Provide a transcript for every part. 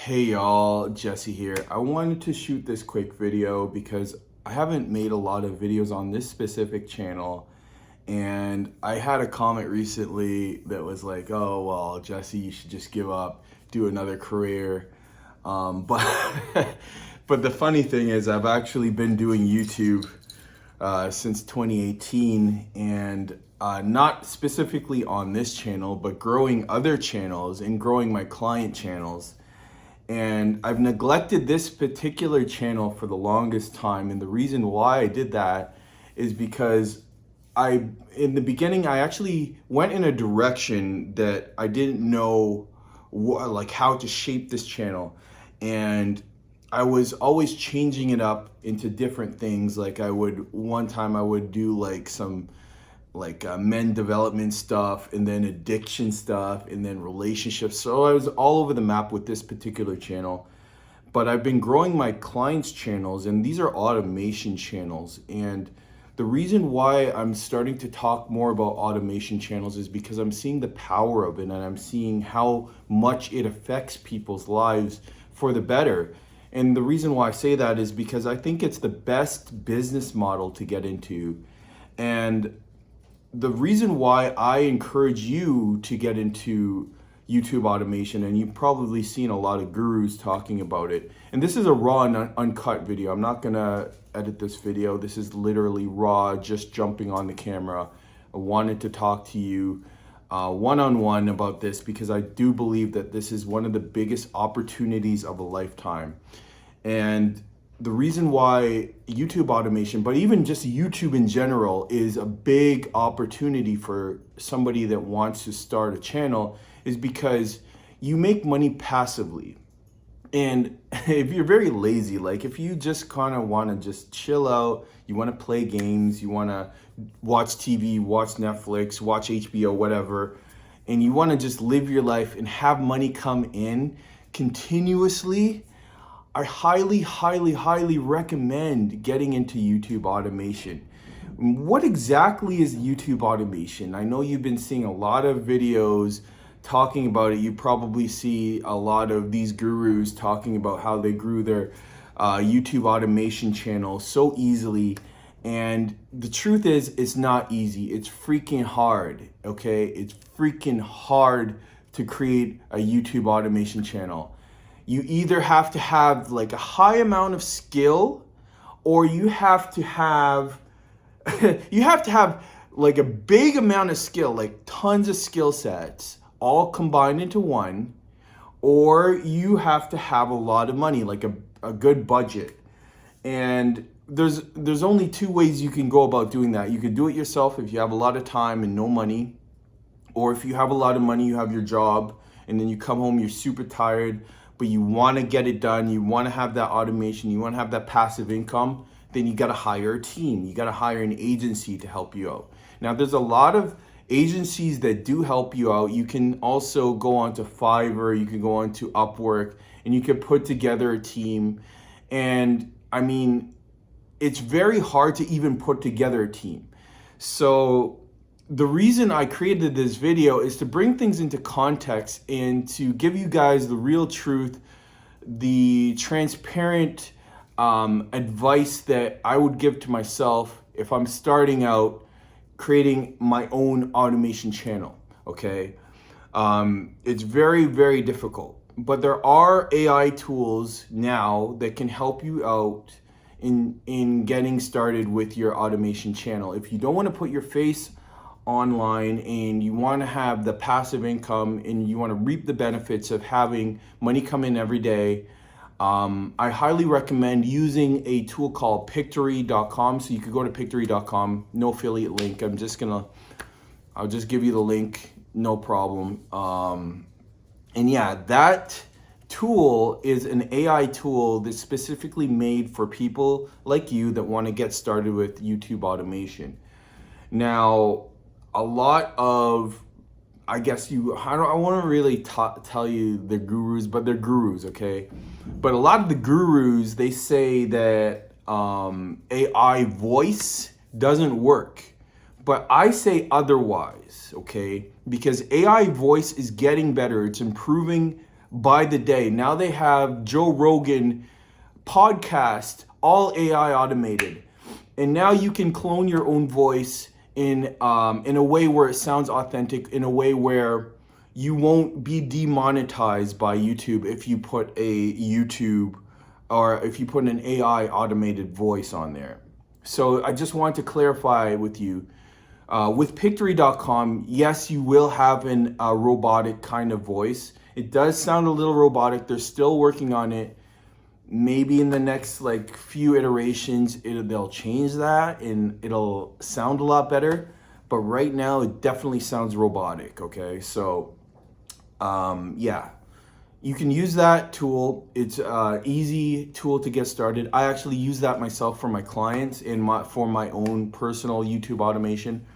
Hey y'all, Jesse here. I wanted to shoot this quick video because I haven't made a lot of videos on this specific channel, and I had a comment recently that was like, oh well, Jesse, you should just give up, do another career. But but the funny thing is I've actually been doing YouTube since 2018, and not specifically on this channel, but growing other channels and growing my client channels. And I've neglected this particular channel for the longest time. And the reason why I did that is because in the beginning, I actually went in a direction that I didn't know like how to shape this channel. And I was always changing it up into different things. Like one time I would do like some men development stuff, and then addiction stuff, and then relationships. So I was all over the map with this particular channel. But I've been growing my clients' channels, and these are automation channels. And the reason why I'm starting to talk more about automation channels is because I'm seeing the power of it, and I'm seeing how much it affects people's lives for the better. And the reason why I say that is because I think it's the best business model to get into. And the reason why I encourage you to get into YouTube automation, and you've probably seen a lot of gurus talking about it, and this is a raw and uncut video. I'm not gonna edit this video. This is literally raw, just jumping on the camera. I wanted to talk to you one-on-one about this because I do believe that this is one of the biggest opportunities of a lifetime. And the reason why YouTube automation, but even just YouTube in general, is a big opportunity for somebody that wants to start a channel is because you make money passively. And if you're very lazy, like if you just kind of want to just chill out, you want to play games, you want to watch TV, watch Netflix, watch HBO, whatever, and you want to just live your life and have money come in continuously, I highly recommend getting into YouTube automation. What exactly is YouTube automation? I know you've been seeing a lot of videos talking about it. You probably see a lot of these gurus talking about how they grew their YouTube automation channel so easily. And the truth is, it's not easy. It's freaking hard, okay? It's freaking hard to create a YouTube automation channel. You either have to have like a high amount of skill, or you have to have like a big amount of skill, like tons of skill sets all combined into one, or you have to have a lot of money, like a good budget. And there's only two ways you can go about doing that. You can do it yourself if you have a lot of time and no money, or if you have a lot of money, you have your job, and then you come home, you're super tired, but you want to get it done, you want to have that automation, you want to have that passive income, then you got to hire a team. You got to hire an agency to help you out. Now, there's a lot of agencies that do help you out. You can also go on to Fiverr, you can go on to Upwork, and you can put together a team. And I mean, it's very hard to even put together a team. So the reason I created this video is to bring things into context and to give you guys the real truth, the transparent advice that I would give to myself if I'm starting out creating my own automation channel, okay? It's very difficult, but there are AI tools now that can help you out in getting started with your automation channel. If you don't want to put your face online and you want to have the passive income and you want to reap the benefits of having money come in every day, I highly recommend using a tool called Pictory.com. So you could go to Pictory.com, no affiliate link. I'll just give you the link, no problem. And yeah, that tool is an AI tool that's specifically made for people like you that want to get started with YouTube automation. Now, a lot of, I want to really tell you the gurus, but they're gurus, okay? But a lot of the gurus, they say that AI voice doesn't work. But I say otherwise, okay? Because AI voice is getting better. It's improving by the day. Now they have Joe Rogan podcast, all AI automated. And now you can clone your own voice in a way where it sounds authentic, in a way where you won't be demonetized by YouTube if you put a YouTube or if you put an AI automated voice on there. So I just want to clarify with you, with Pictory.com, yes, you will have a robotic kind of voice. It does sound a little robotic. They're still working on it. Maybe in the next like few iterations, they'll change that and it'll sound a lot better. But right now, it definitely sounds robotic. Okay, so yeah, you can use that tool. It's an easy tool to get started. I actually use that myself for my clients and for my own personal YouTube automation.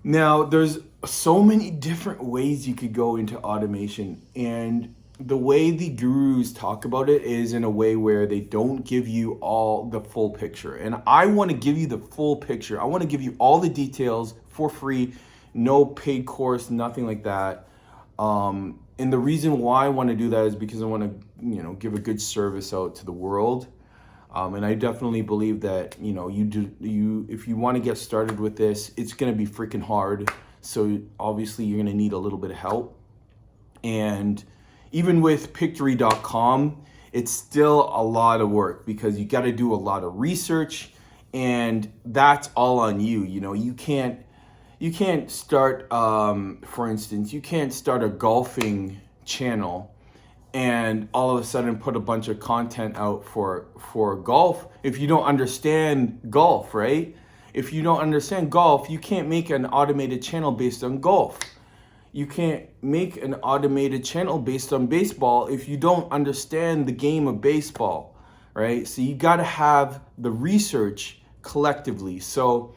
Now, there's so many different ways you could go into automation, and the way the gurus talk about it is in a way where they don't give you all the full picture. And I want to give you the full picture. I want to give you all the details for free, no paid course, nothing like that. And the reason why I want to do that is because I want to, give a good service out to the world. And I definitely believe that, if you want to get started with this, it's going to be freaking hard. So obviously you're going to need a little bit of help. And even with Pictory.com, it's still a lot of work because you got to do a lot of research, and that's all on you. You can't start, for instance, you can't start a golfing channel and all of a sudden put a bunch of content out for golf if you don't understand golf, right? If you don't understand golf, you can't make an automated channel based on golf. You can't make an automated channel based on baseball if you don't understand the game of baseball, right? So you got to have the research collectively. So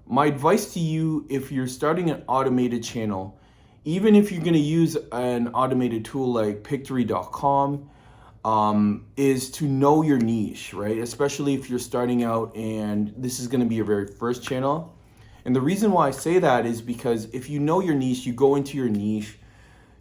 my advice to you, if you're starting an automated channel, even if you're going to use an automated tool like Pictory.com, is to know your niche, right? Especially if you're starting out and this is going to be your very first channel. And the reason why I say that is because if you know your niche, you go into your niche,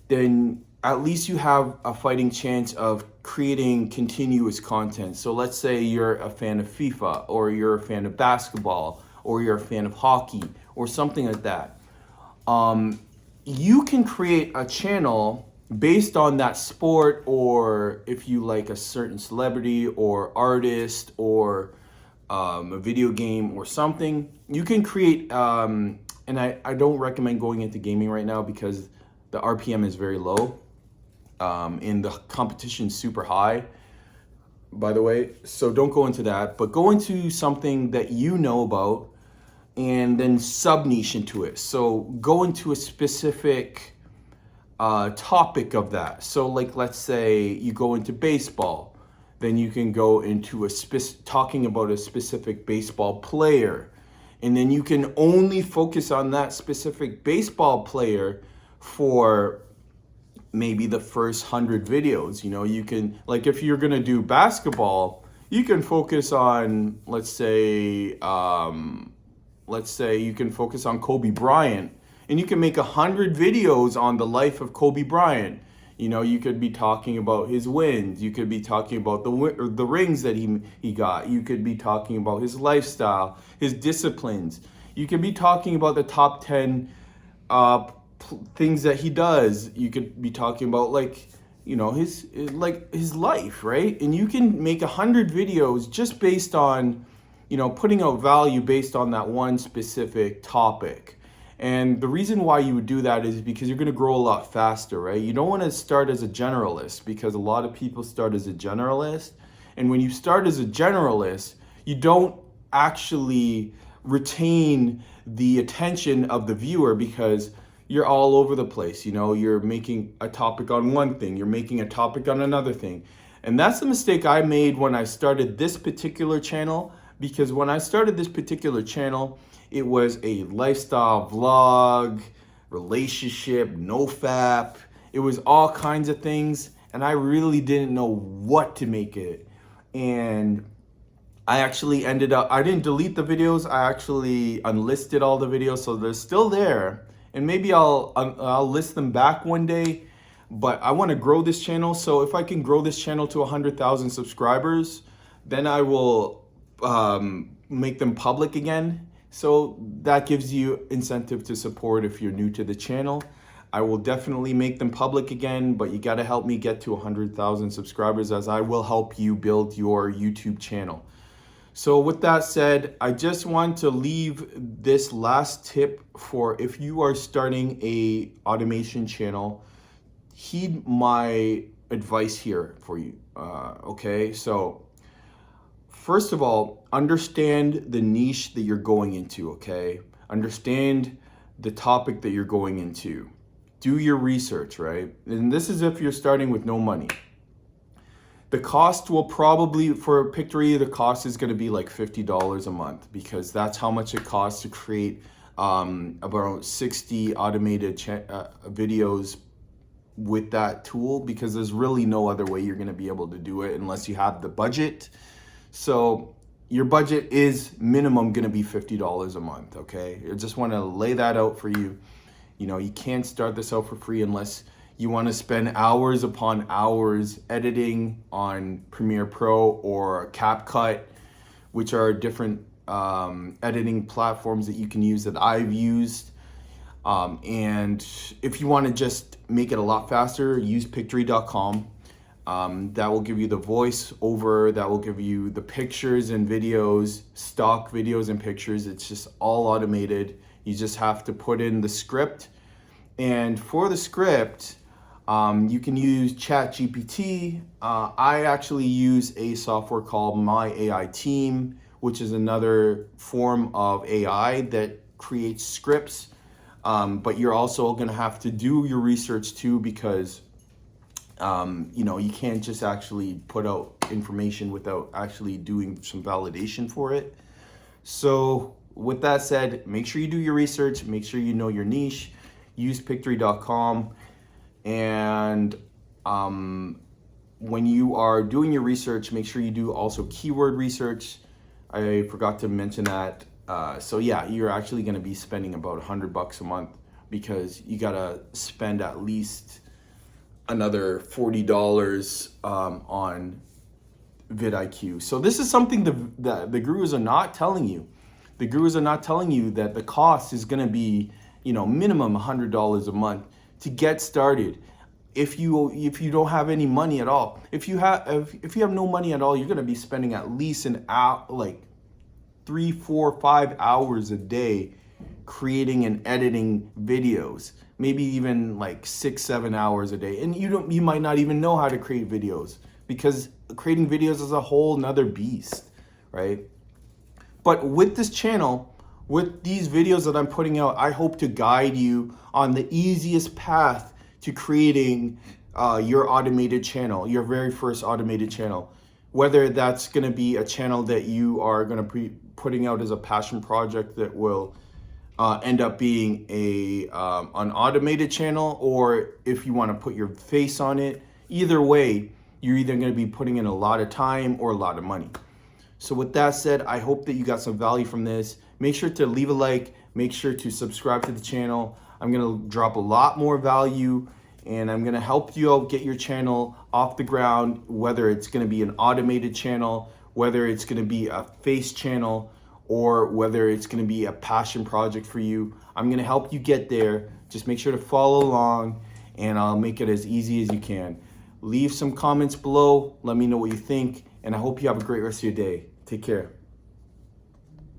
then at least you have a fighting chance of creating continuous content. So let's say you're a fan of FIFA, or you're a fan of basketball, or you're a fan of hockey, or something like that. You can create a channel based on that sport, or if you like a certain celebrity or artist or a video game or something, you can create, and I don't recommend going into gaming right now because the RPM is very low, and the competition's super high, by the way. So don't go into that, but go into something that you know about and then sub-niche into it. So go into a specific topic of that. So like, let's say you go into baseball, then you can go into talking about a specific baseball player, and then you can only focus on that specific baseball player for maybe the first 100 videos. You can, like, if you're gonna do basketball, you can focus on, let's say you can focus on Kobe Bryant, and you can make 100 videos on the life of Kobe Bryant. You could be talking about his wins. You could be talking about the rings that he got. You could be talking about his lifestyle, his disciplines. You could be talking about the top 10 things that he does. You could be talking about his life, right? And you can make 100 videos just based on, putting out value based on that one specific topic. And the reason why you would do that is because you're going to grow a lot faster, right? You don't want to start as a generalist, because a lot of people start as a generalist. And when you start as a generalist, you don't actually retain the attention of the viewer because you're all over the place. You're making a topic on one thing, you're making a topic on another thing. And that's the mistake I made when I started this particular channel, because when I started this particular channel, it was a lifestyle vlog, relationship, nofap. It was all kinds of things, and I really didn't know what to make it. And I actually I didn't delete the videos. I actually unlisted all the videos, so they're still there. And maybe I'll list them back one day. but I want to grow this channel. So if I can grow this channel to 100,000 subscribers, then I will make them public again. So that gives you incentive to support if you're new to the channel. I will definitely make them public again, but you got to help me get to 100,000 subscribers, as I will help you build your YouTube channel. So with that said, I just want to leave this last tip for if you are starting a automation channel. Heed my advice here for you. Okay, so first of all, understand the niche that you're going into. Okay, understand the topic that you're going into. Do your research, right? And this is if you're starting with no money. The cost will probably, for Pictory, the cost is going to be like $50 a month, because that's how much it costs to create about 60 automated videos with that tool, because there's really no other way you're going to be able to do it unless you have the budget. So your budget is minimum going to be $50 a month, okay? I just want to lay that out for you. You know, you can't start this out for free unless you want to spend hours upon hours editing on Premiere Pro or CapCut, which are different editing platforms that you can use that I've used. And if you want to just make it a lot faster, use Pictory.com. That will give you the voiceover, that will give you the pictures and videos, stock videos and pictures. It's just all automated. You just have to put in the script. And for the script, you can use ChatGPT. I actually use a software called My AI Team, which is another form of AI that creates scripts. But you're also going to have to do your research too, because you know, you can't just actually put out information without actually doing some validation for it. So with that said, make sure you do your research, make sure you know your niche, use Pictory.com. And when you are doing your research, make sure you do also keyword research. I forgot to mention that. So yeah, you're actually going to be spending about $100 a month, because you got to spend at least another $40 on vidIQ. So this is something the gurus are not telling you. The gurus are not telling you that the cost is going to be, you know, minimum $100 a month to get started. If you don't have any money at all, if you have no money at all, you're going to be spending at least an hour, like 3, 4, 5 hours a day creating and editing videos, maybe even like 6, 7 hours a day. And you might not even know how to create videos, because creating videos is a whole nother beast, right? But with this channel, with these videos that I'm putting out, I hope to guide you on the easiest path to creating your automated channel, your very first automated channel. Whether that's going to be a channel that you are going to be putting out as a passion project that will end up being an automated channel, or if you want to put your face on it. Either way, you're either going to be putting in a lot of time or a lot of money. So with that said, I hope that you got some value from this. Make sure to leave a like, make sure to subscribe to the channel. I'm going to drop a lot more value, and I'm going to help you out get your channel off the ground, whether it's going to be an automated channel, whether it's going to be a face channel, or whether it's going to be a passion project for you. I'm going to help you get there. Just make sure to follow along, and I'll make it as easy as you can. Leave some comments below. Let me know what you think, and I hope you have a great rest of your day. Take care.